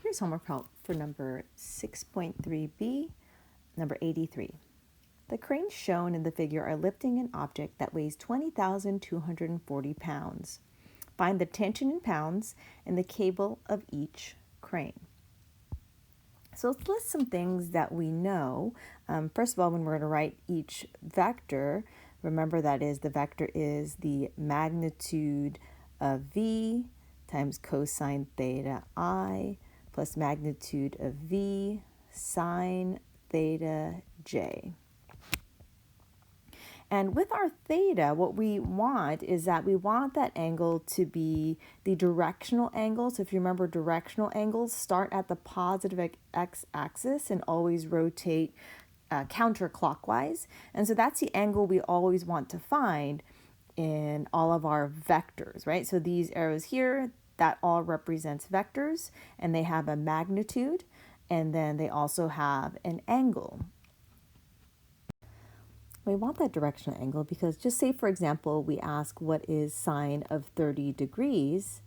Here's homework help for number 6.3b, number 83. The cranes shown in the figure are lifting an object that weighs 20,240 pounds. Find the tension in pounds and the cable of each crane. So let's list some things that we know. First of all, when we're going to write each vector, remember that is the vector is the magnitude of v times cosine theta I plus magnitude of v sine theta j. And with our theta, what we want is that we want that angle to be the directional angle. So if you remember, directional angles start at the positive x-axis and always rotate counterclockwise. And so that's the angle we always want to find in all of our vectors, right? So these arrows here, that all represents vectors, and they have a magnitude, and then they also have an angle. We want that directional angle because just say, for example, we ask what is sine of 30 degrees,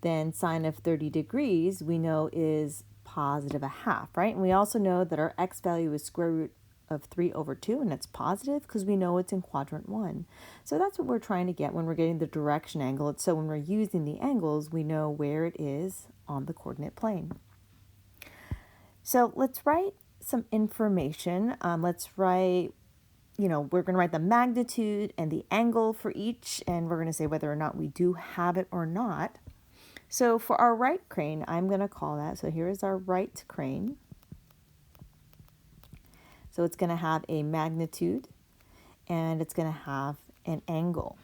then sine of 30 degrees we know is positive a half, right? And we also know that our x value is square root of 3 over 2, and it's positive because we know it's in quadrant 1. So that's what we're trying to get when we're getting the direction angle. So when we're using the angles, we know where it is on the coordinate plane. So let's write some information. Let's write, we're going to write the magnitude and the angle for each, and we're going to say whether or not we do have it or not. So for our right crane, I'm going to call that, so here is our right crane. So it's going to have a magnitude and it's going to have an angle.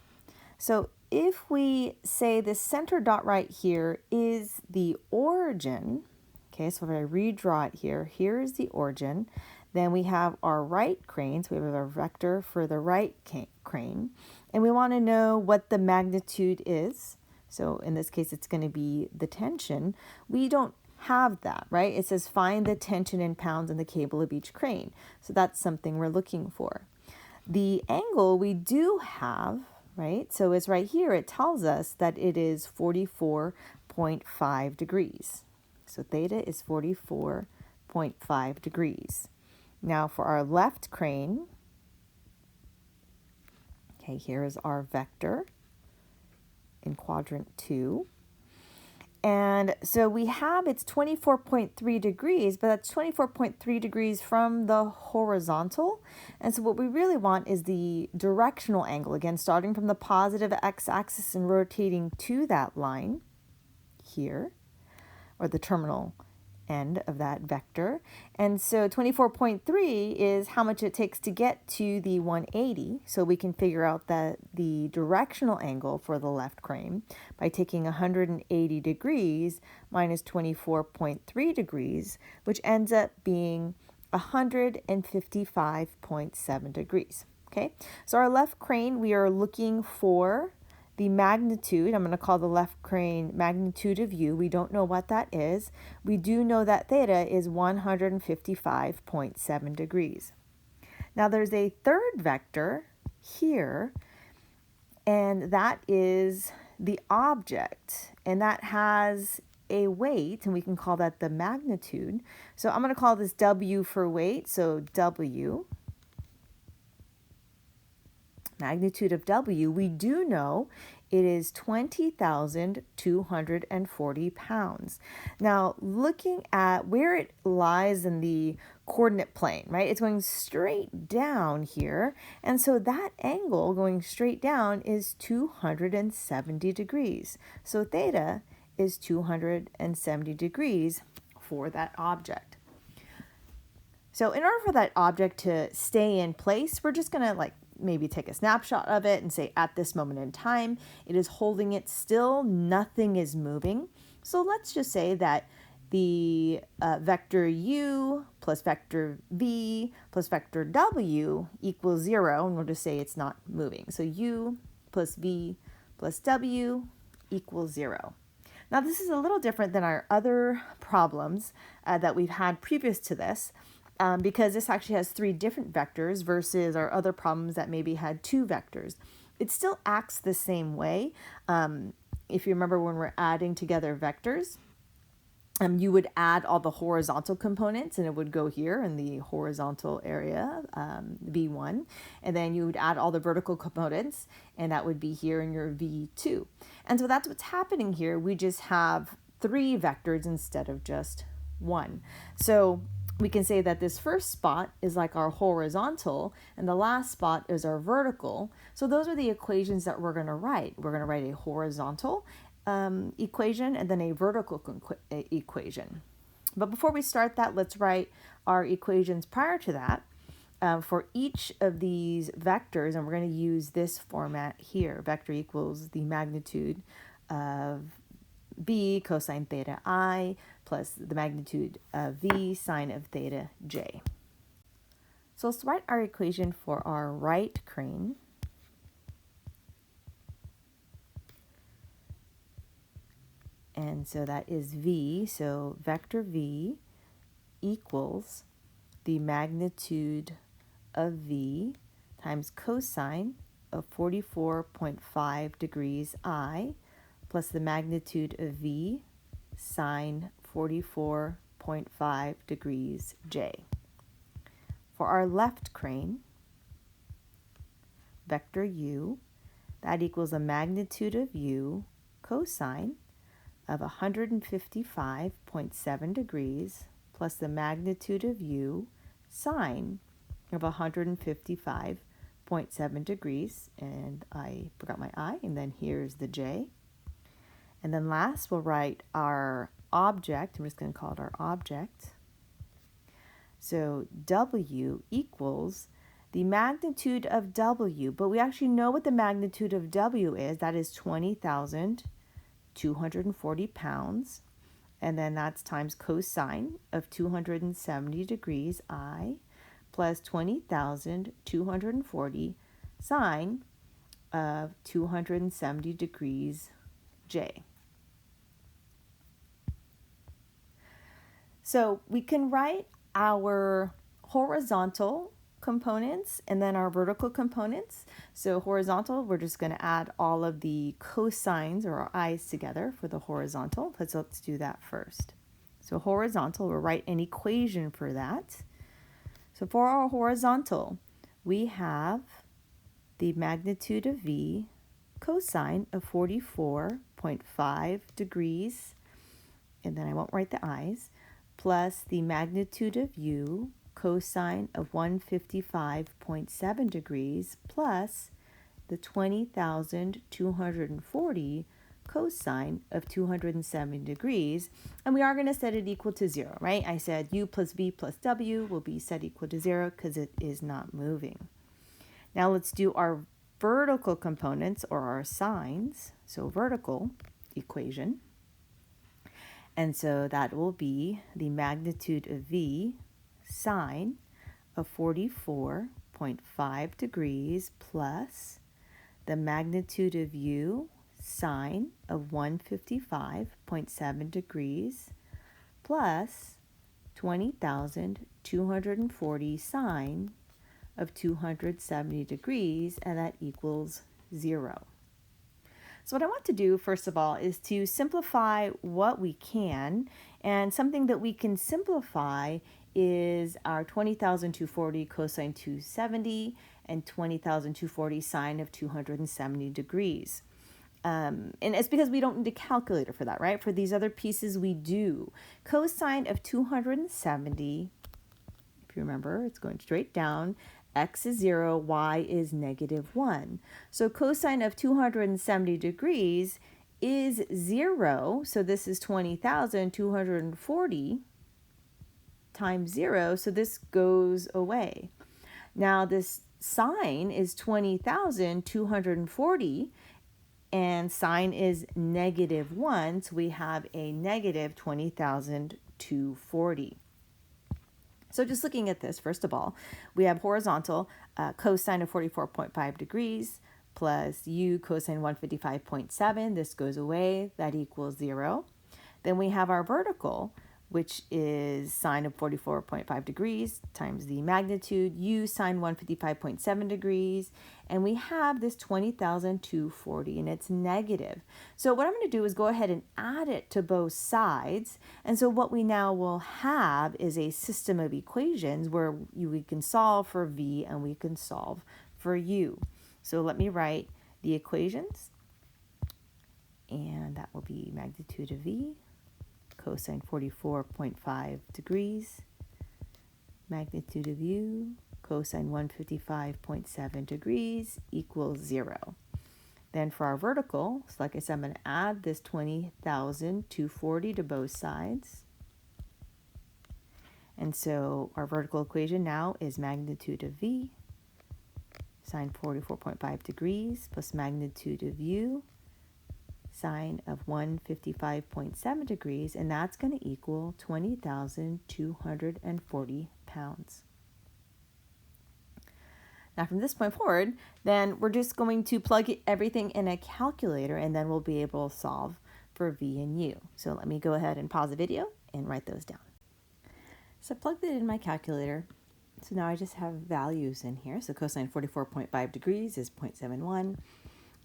So if we say the center dot right here is the origin, okay, so if I redraw it here, here is the origin. Then we have our right crane, so we have our vector for the right crane, and we want to know what the magnitude is. So in this case, it's going to be the tension. We don't have that, right? It says find the tension in pounds in the cable of each crane. So that's something we're looking for. The angle we do have, right? So it's right here. It tells us that it is 44.5 degrees. So theta is 44.5 degrees. Now for our left crane, okay, here is our vector in quadrant 2. And so we have it's 24.3 degrees, but that's 24.3 degrees from the horizontal. And so what we really want is the directional angle, again, starting from the positive x-axis and rotating to that line here, or the terminal end of that vector. And so 24.3 is how much it takes to get to the 180. So we can figure out that the directional angle for the left crane by taking 180 degrees minus 24.3 degrees, which ends up being 155.7 degrees. Okay, so our left crane, we are looking for the magnitude. I'm going to call the left crane magnitude of u. We don't know what that is. We do know that theta is 155.7 degrees. Now there's a third vector here, and that is the object, and that has a weight, and we can call that the magnitude. So I'm going to call this W for weight, so W. Magnitude of W, we do know it is 20,240 pounds. Now, looking at where it lies in the coordinate plane, right? It's going straight down here. And so that angle going straight down is 270 degrees. So theta is 270 degrees for that object. So in order for that object to stay in place, we're just going to maybe take a snapshot of it and say at this moment in time, it is holding it still, nothing is moving. So let's just say that the vector u plus vector v plus vector w equals 0, and we'll just say it's not moving. So u plus v plus w equals 0. Now this is a little different than our other problems that we've had previous to this. Because this actually has 3 different vectors versus our other problems that maybe had 2 vectors. It still acts the same way. If you remember when we're adding together vectors, You would add all the horizontal components and it would go here in the horizontal area, V1. And then you would add all the vertical components and that would be here in your V2. And so that's what's happening here. We just have 3 vectors instead of just 1. So we can say that this first spot is like our horizontal and the last spot is our vertical. So those are the equations that we're going to write. We're going to write a horizontal equation and then a vertical equation. But before we start that, let's write our equations prior to that for each of these vectors, and we're going to use this format here. Vector equals the magnitude of b cosine theta I plus the magnitude of v sine of theta j. So let's write our equation for our right crane. And so that is v, so vector v equals the magnitude of v times cosine of 44.5 degrees I plus the magnitude of v sine 44.5 degrees j. For our left crane, vector u, that equals the magnitude of u cosine of 155.7 degrees plus the magnitude of u sine of 155.7 degrees, and I forgot my I, and then here's the j. And then last we'll write our object. I'm just going to call it our object. So w equals the magnitude of w, but we actually know what the magnitude of w is. That is 20,240 pounds, and then that's times cosine of 270 degrees I plus 20,240 sine of 270 degrees j. So we can write our horizontal components and then our vertical components. So horizontal, we're just going to add all of the cosines or our i's together for the horizontal. Let's do that first. So horizontal, we'll write an equation for that. So for our horizontal, we have the magnitude of v cosine of 44.5 degrees, and then I won't write the i's, plus the magnitude of u cosine of 155.7 degrees plus the 20,240 cosine of 270 degrees, and we are going to set it equal to 0, right? I said u plus v plus w will be set equal to 0 because it is not moving. Now let's do our vertical components or our sines. So vertical equation. And so that will be the magnitude of v sine of 44.5 degrees plus the magnitude of u sine of 155.7 degrees plus 20,240 sine of 270 degrees, and that equals 0. So what I want to do, first of all, is to simplify what we can, and something that we can simplify is our 20,240 cosine 270 and 20,240 sine of 270 degrees. And it's because we don't need a calculator for that, right? For these other pieces, we do. Cosine of 270, if you remember, it's going straight down. X is 0, y is -1. So cosine of 270 degrees is 0. So this is 20,240 times 0. So this goes away. Now this sine is 20,240 and sine is -1. So we have a negative 20,240. So just looking at this, first of all, we have horizontal cosine of 44.5 degrees plus u cosine 155.7. This goes away. That equals 0. Then we have our vertical, which is sine of 44.5 degrees times the magnitude, u sine 155.7 degrees, and we have this 20,240, and it's negative. So what I'm going to do is go ahead and add it to both sides, and so what we now will have is a system of equations where we can solve for v and we can solve for u. So let me write the equations, and that will be magnitude of v, cosine 44.5 degrees, magnitude of u, cosine 155.7 degrees equals 0. Then for our vertical, so like I said, I'm going to add this 20,240 to both sides. And so our vertical equation now is magnitude of v, sine 44.5 degrees, plus magnitude of u, sine of 155.7 degrees, and that's going to equal 20,240 pounds. Now from this point forward, then we're just going to plug everything in a calculator, and then we'll be able to solve for v and u. So let me go ahead and pause the video and write those down. So I plugged it in my calculator. So now I just have values in here. So cosine 44.5 degrees is 0.71,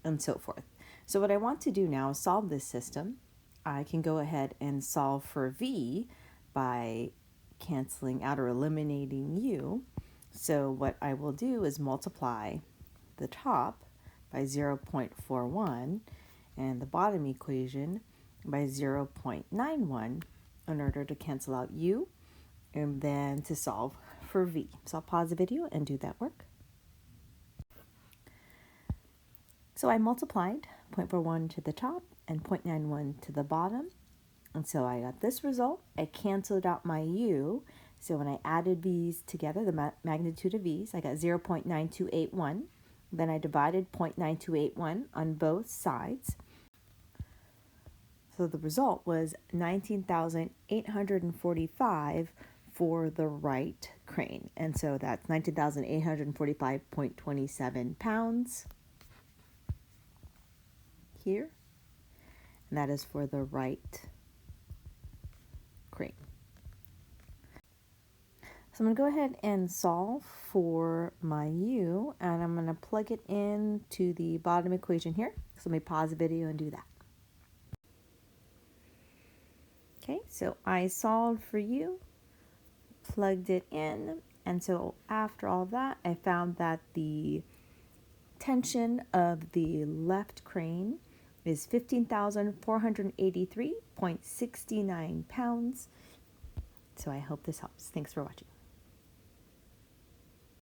and so forth. So what I want to do now is solve this system. I can go ahead and solve for v by canceling out or eliminating u. So what I will do is multiply the top by 0.41 and the bottom equation by 0.91 in order to cancel out u and then to solve for v. So I'll pause the video and do that work. So I multiplied 0.41 to the top and 0.91 to the bottom. And so I got this result. I canceled out my u. So when I added these together, the magnitude of these, I got 0.9281. Then I divided 0.9281 on both sides. So the result was 19,845 for the right crane. And so that's 19,845.27 pounds here. And that is for the right crane. So I'm going to go ahead and solve for my u, and I'm going to plug it into the bottom equation here. So let me pause the video and do that. Okay, so I solved for u, plugged it in, and so after all of that, I found that the tension of the left crane is 15,483.69 pounds. So I hope this helps. Thanks for watching.